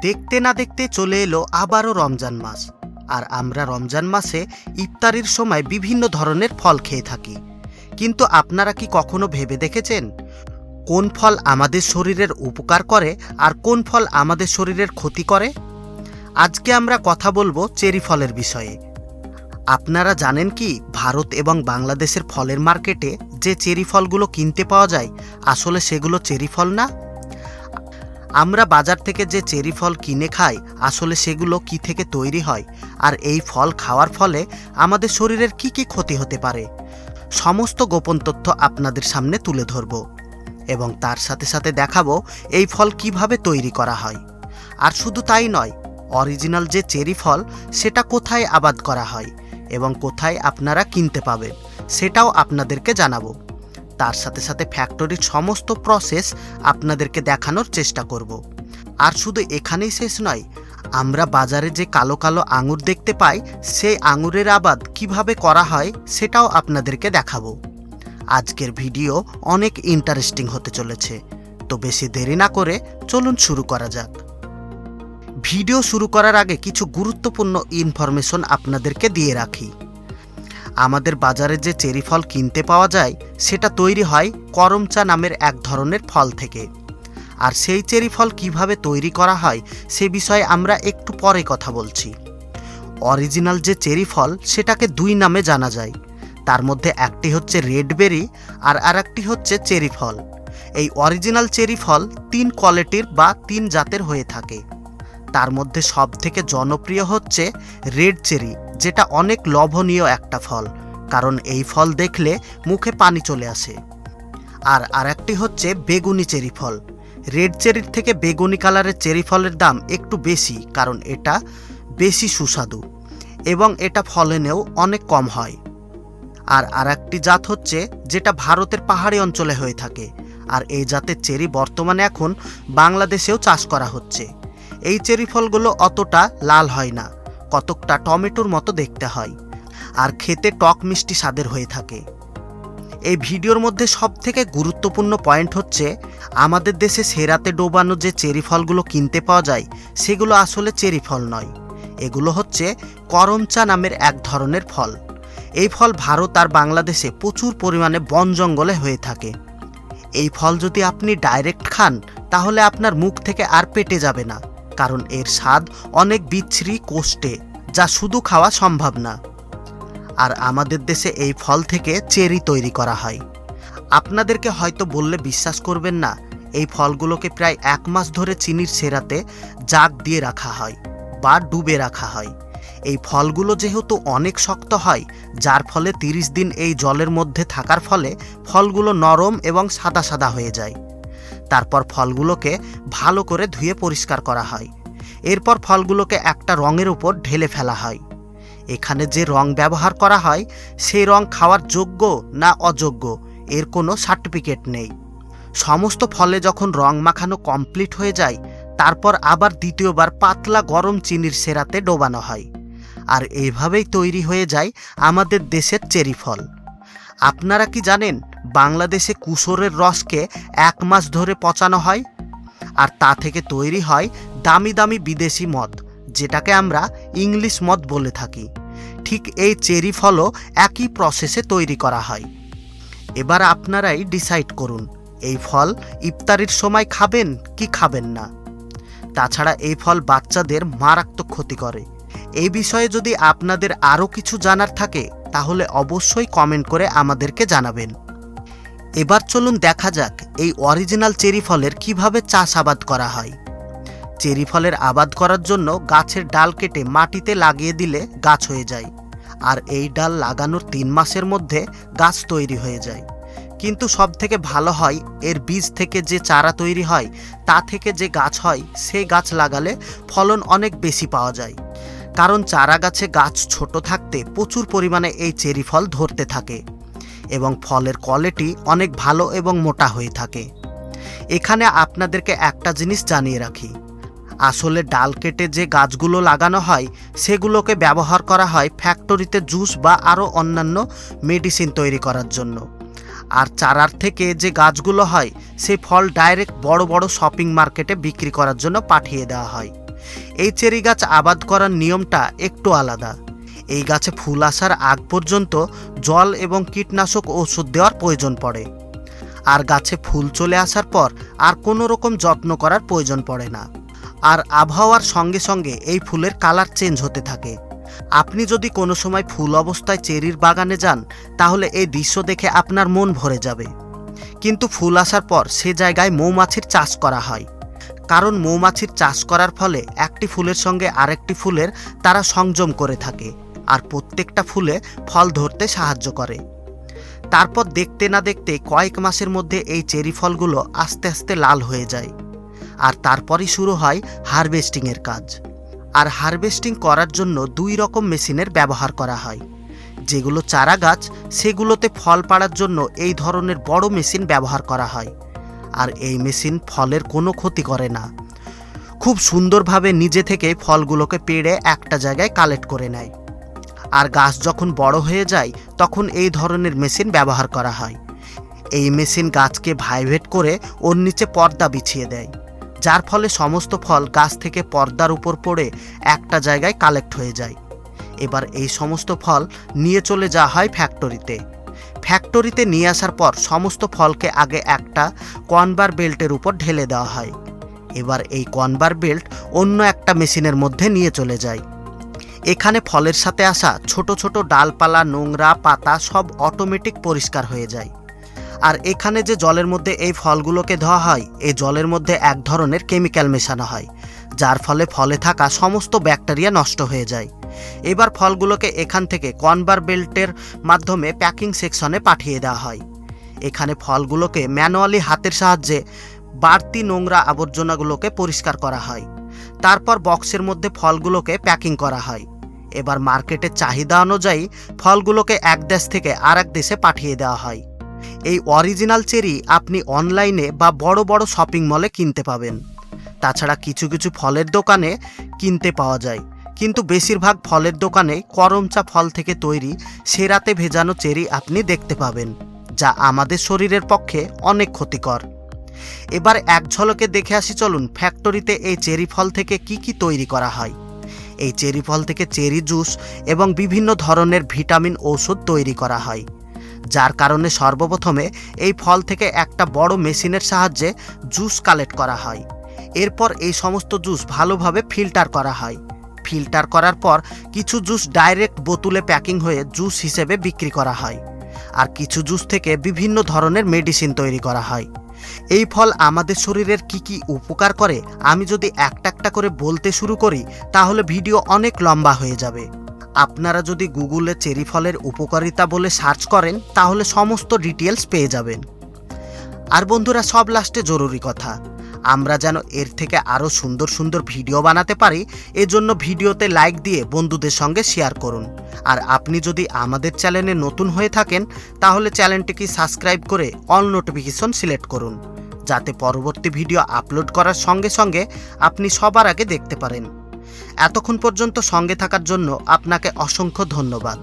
দেখতে না দেখতে চলে এলো আবারও রমজান মাস। আর আমরা রমজান মাসে ইফতারির সময় বিভিন্ন ধরনের ফল খেয়ে থাকি। কিন্তু আপনারা কি কখনো ভেবে দেখেছেন কোন ফল আমাদের শরীরের উপকার করে আর কোন ফল আমাদের শরীরের ক্ষতি করে? আজকে আমরা কথা বলবো চেরি ফলের বিষয়ে। আপনারা জানেন কি ভারত এবং বাংলাদেশের ফলের মার্কেটে যে চেরি ফলগুলো কিনতে পাওয়া যায় আসলে সেগুলো চেরি ফল না। আমরা বাজার থেকে যে চেরি ফল কিনে খাই আসলে সেগুলো কি থেকে তৈরি হয়, আর এই ফল খাওয়ার ফলে আমাদের শরীরের কি কি ক্ষতি হতে পারে, সমস্ত গোপন তথ্য আপনাদের সামনে তুলে ধরব এবং তার সাথে সাথে দেখাবো এই ফল কিভাবে তৈরি করা হয়। আর শুধু তাই নয়, অরিজিনাল যে চেরি ফল সেটা কোথায় আবাদ করা হয় এবং কোথায় আপনারা কিনতে পাবেন সেটাও আপনাদেরকে জানাবো। তার সাথে সাথে ফ্যাক্টরির সমস্ত প্রসেস আপনাদেরকে দেখানোর চেষ্টা করব। আর শুধু এখানেই শেষ নয়, আমরা বাজারে যে কালো কালো আঙুর দেখতে পাই সেই আঙুরের আবাদ কিভাবে করা হয় সেটাও আপনাদেরকে দেখাবো। আজকের ভিডিও অনেক ইন্টারেস্টিং হতে চলেছে, তো বেশি দেরি না করে চলুন শুরু করা যাক। ভিডিও শুরু করার আগে কিছু গুরুত্বপূর্ণ ইনফরমেশন আপনাদেরকে দিয়ে রাখি। আমাদের বাজারে যে চেরি ফল কিনতে পাওয়া যায় সেটা তৈরি হয় করমচা নামের এক ধরনের ফল থেকে। আর সেই চেরি ফল কিভাবে তৈরি করা হয় সে বিষয়ে আমরা একটু পরে কথা বলছি। অরিজিনাল যে চেরি ফল সেটাকে দুই নামে জানা যায়, তার মধ্যে একটি হচ্ছে রেড বেরি আর আরেকটি হচ্ছে চেরি ফল। এই অরিজিনাল চেরি ফল 3 কোয়ালিটির বা 3 জাতের হয়ে থাকে। তার মধ্যে সবথেকে জনপ্রিয় হচ্ছে রেড চেরি, যেটা অনেক লোভনীয় একটা ফল, কারণ এই ফল দেখলে মুখে পানি চলে আসে। আর আরেকটি হচ্ছে বেগুনি চেরি ফল। রেড চেরির থেকে বেগুনি কালারের চেরি ফলের দাম একটু বেশি, কারণ এটা বেশি সুস্বাদু এবং এটা ফলনেও অনেক কম হয়। আর আরেকটি জাত হচ্ছে যেটা ভারতের পাহাড়ি অঞ্চলে হয়ে থাকে, আর এই জাতের চেরি বর্তমানে এখন বাংলাদেশেও চাষ করা হচ্ছে। এই চেরি ফলগুলো অতটা লাল হয় না, কতকটা টমেটোর মতো দেখতে হয়, আর খেতে টক মিষ্টি স্বাদের হয়ে থাকে। এই ভিডিওর মধ্যে সবথেকে গুরুত্বপূর্ণ পয়েন্ট হচ্ছে আমাদের দেশে সেরাতে ডোবানো যে চেরি ফলগুলো কিনতে পাওয়া যায় সেগুলো আসলে চেরি ফল নয়, এগুলো হচ্ছে করমচা নামের এক ধরনের ফল। এই ফল ভারত আর বাংলাদেশে প্রচুর পরিমাণে বন জঙ্গলে হয়ে থাকে। এই ফল যদি আপনি ডাইরেক্ট খান তাহলে আপনার মুখ থেকে আর পেটে যাবে না, কারণ এর স্বাদ অনেক বিচ্ছিরি কোষ্ঠে, যা শুধু খাওয়া সম্ভব না। আর আমাদের দেশে এই ফল থেকে চেরি তৈরি করা হয়। আপনাদেরকে হয়তো বললে বিশ্বাস করবেন না, এই ফলগুলোকে প্রায় 1 মাস ধরে চিনির সেরাতে জাগ দিয়ে রাখা হয় বা ডুবে রাখা হয়। এই ফলগুলো যেহেতু অনেক শক্ত হয়, যার ফলে 30 দিন এই জলের মধ্যে থাকার ফলে ফলগুলো নরম এবং সাদা সাদা হয়ে যায়। তারপর ফলগুলোকে ভালো করে ধুয়ে পরিষ্কার করা হয়। এরপর ফলগুলোকে একটা রঙের উপর ঢেলে ফেলা হয়। এখানে যে রং ব্যবহার করা হয় সেই রং খাওয়ার যোগ্য না অযোগ্য এর কোনো সার্টিফিকেট নেই। সমস্ত ফলে যখন রং মাখানো কমপ্লিট হয়ে যায় তারপর আবার দ্বিতীয়বার পাতলা গরম চিনির সেরাতে ডোবানো হয়। আর এইভাবেই তৈরি হয়ে যায় আমাদের দেশের চেরি ফল। আপনারা কি জানেন বাংলাদেশে কুশোরের রসকে 1 মাস ধরে পচানো হয়, আর তা থেকে তৈরি হয় দামি দামি বিদেশি মদ, যেটাকে আমরা ইংলিশ মদ বলে থাকি। ঠিক এই চেরি ফলও একই প্রসেসে তৈরি করা হয়। এবার আপনারাই ডিসাইড করুন এই ফল ইফতারির সময় খাবেন কি খাবেন না। তাছাড়া এই ফল বাচ্চাদের মারাত্মক ক্ষতি করে। এই বিষয়ে যদি আপনাদের আরও কিছু জানার থাকে তাহলে অবশ্যই কমেন্ট করে আমাদেরকে জানাবেন। এবার চলুন দেখা যাক এই অরিজিনাল চেরি ফলের কিভাবে চাষাবাদ করা হয়। চেরি ফলের আবাদ করার জন্য গাছের ডাল কেটে মাটিতে লাগিয়ে দিলে গাছ হয়ে যায়, আর এই ডাল লাগানোর 3 মাসের মধ্যে গাছ তৈরি হয়ে যায়। কিন্তু সবথেকে ভালো হয় এর বীজ থেকে যে চারা তৈরি হয় তা থেকে যে গাছ হয় সেই গাছ লাগালে ফলন অনেক বেশি পাওয়া যায়, কারণ চারা গাছে গাছ ছোট থাকতে প্রচুর পরিমাণে এই চেরি ফল ধরতে থাকে এবং ফলের কোয়ালিটি অনেক ভালো এবং মোটা হয়ে থাকে। এখানে আপনাদেরকে একটা জিনিস জানিয়ে রাখি, আসলে ডাল কেটে যে গাছগুলো লাগানো হয় সেগুলোকে ব্যবহার করা হয় ফ্যাক্টরিতে জুস বা আরও অন্যান্য মেডিসিন তৈরি করার জন্য। আর চারার থেকে যে গাছগুলো হয় সেই ফল ডাইরেক্ট বড় বড় শপিং মার্কেটে বিক্রি করার জন্য পাঠিয়ে দেওয়া হয়। এই চেরি গাছ আবাদ করার নিয়মটা একটু আলাদা। এই গাছে ফুল আসার আগ পর্যন্ত জল এবং কীটনাশক ওষুধ দেওয়ার প্রয়োজন পড়ে, আর গাছে ফুল চলে আসার পর আর কোনো রকম যত্ন করার প্রয়োজন পড়ে না। আর আবহাওয়ার সঙ্গে সঙ্গে এই ফুলের কালার চেঞ্জ হতে থাকে। আপনি যদি কোনো সময় ফুল অবস্থায় চেরির বাগানে যান তাহলে এই দৃশ্য দেখে আপনার মন ভরে যাবে। কিন্তু ফুল আসার পর সে জায়গায় মৌমাছির চাষ করা হয়, কারণ মৌমাছির চাষ করার ফলে একটি ফুলের সঙ্গে আরেকটি ফুলের তারা সংযম করে থাকে আর প্রত্যেকটা ফুলে ফল ধরতে সাহায্য করে। তারপর দেখতে না দেখতে কয়েক মাসের মধ্যে এই চেরি ফলগুলো আস্তে আস্তে লাল হয়ে যায়, আর তারপরই শুরু হয় হারভেস্টিংয়ের কাজ। আর হারভেস্টিং করার জন্য 2 রকম মেশিনের ব্যবহার করা হয়। যেগুলো চারা গাছ সেগুলোতে ফল পাড়ার জন্য এই ধরনের বড় মেশিন ব্যবহার করা হয়, আর এই মেশিন ফলের কোনো ক্ষতি করে না, খুব সুন্দরভাবে নিজে থেকে ফলগুলোকে পেড়ে একটা জায়গায় কালেক্ট করে নেয়। আর গাছ যখন বড় হয়ে যায় তখন এই ধরনের মেশিন ব্যবহার করা হয়। এই মেশিন গাছকে ভাইব্রেট করে ওর নিচে পর্দা বিছিয়ে দেয়, যার ফলে সমস্ত ফল গাছ থেকে পর্দার উপর পড়ে একটা জায়গায় কালেক্ট হয়ে যায়। এবার এই সমস্ত ফল নিয়ে চলে যাওয়া হয় ফ্যাক্টরিতে। ফ্যাক্টরিতে নিয়ে আসার পর সমস্ত ফলকে আগে একটা কনভার বেল্টের উপর ঢেলে দেওয়া হয়। এবার এই কনভার বেল্ট অন্য একটা মেশিনের মধ্যে নিয়ে চলে যায়। এখানে ফলের সাথে আসা ছোট ছোট ডালপালা, নোংরা পাতা সব অটোমেটিক পরিষ্কার হয়ে যায়। আর এখানে যে জলের মধ্যে এই ফলগুলোকে ধোয়া হয়, এই জলের মধ্যে এক ধরনের কেমিক্যাল মেশানো হয়, যার ফলে ফলে থাকা সমস্ত ব্যাকটেরিয়া নষ্ট হয়ে যায়। এবার ফলগুলোকে এখান থেকে কনভার বেল্টের মাধ্যমে প্যাকিং সেকশনে পাঠিয়ে দেওয়া হয়। এখানে ফলগুলোকে ম্যানুয়ালি হাতের সাহায্যে বাড়তি নোংরা আবর্জনাগুলোকে পরিষ্কার করা হয়। তারপর বক্সের মধ্যে ফলগুলোকে প্যাকিং করা হয়। এবার মার্কেটের চাহিদা অনুযায়ী ফলগুলোকে এক দেশ থেকে আরেক দেশে পাঠিয়ে দেওয়া হয়। এই অরিজিনাল চেরি আপনি অনলাইনে বা বড় বড় শপিং মলে কিনতে পাবেন। তাছাড়া কিছু কিছু ফলের দোকানে কিনতে পাওয়া যায়, কিন্তু বেশিরভাগ ফলের দোকানে করমচা ফল থেকে তৈরি সেরাতে ভেজানো চেরি আপনি দেখতে পাবেন, যা আমাদের শরীরের পক্ষে অনেক ক্ষতিকর। এবার এক ঝলকে দেখে আসি চলুন ফ্যাক্টরিতে এই চেরি ফল থেকে কি কি তৈরি করা হয়। এই চেরি ফল থেকে চেরি জুস এবং বিভিন্ন ধরনের ভিটামিন ওষুধ তৈরি করা হয়, যার কারণে সর্বপ্রথমে এই ফল থেকে একটা বড় মেশিনের সাহায্যে জুস কালেক্ট করা হয়। এরপর এই সমস্ত জুস ভালোভাবে ফিল্টার করা হয়। ফিল্টার করার পর কিছু জুস ডাইরেক্ট বোতলে প্যাকিং হয়ে জুস হিসেবে বিক্রি করা হয়, আর কিছু জুস থেকে বিভিন্ন ধরনের মেডিসিন তৈরি করা হয়। এই ফল আমাদের শরীরের কি কি উপকার করে আমি যদি একটা একটা করে বলতে শুরু করি তাহলে ভিডিও অনেক লম্বা হয়ে যাবে। আপনারা যদি গুগলে চেরি ফলের উপকারিতা বলে সার্চ করেন তাহলে সমস্ত ডিটেলস পেয়ে যাবেন। আর বন্ধুরা, সব লাস্টে জরুরি কথা, আমরা যেন এর থেকে আরও সুন্দর সুন্দর ভিডিও বানাতে পারি, এজন্য ভিডিওতে লাইক দিয়ে বন্ধুদের সঙ্গে শেয়ার করুন। আর আপনি যদি আমাদের চ্যানেলে নতুন হয়ে থাকেন তাহলে চ্যানেলটিকে সাবস্ক্রাইব করে অল নোটিফিকেশন সিলেক্ট করুন, যাতে পরবর্তী ভিডিও আপলোড করার সঙ্গে সঙ্গে আপনি সবার আগে দেখতে পারেন। এতক্ষণ পর্যন্ত সঙ্গে থাকার জন্য আপনাকে অসংখ্য ধন্যবাদ।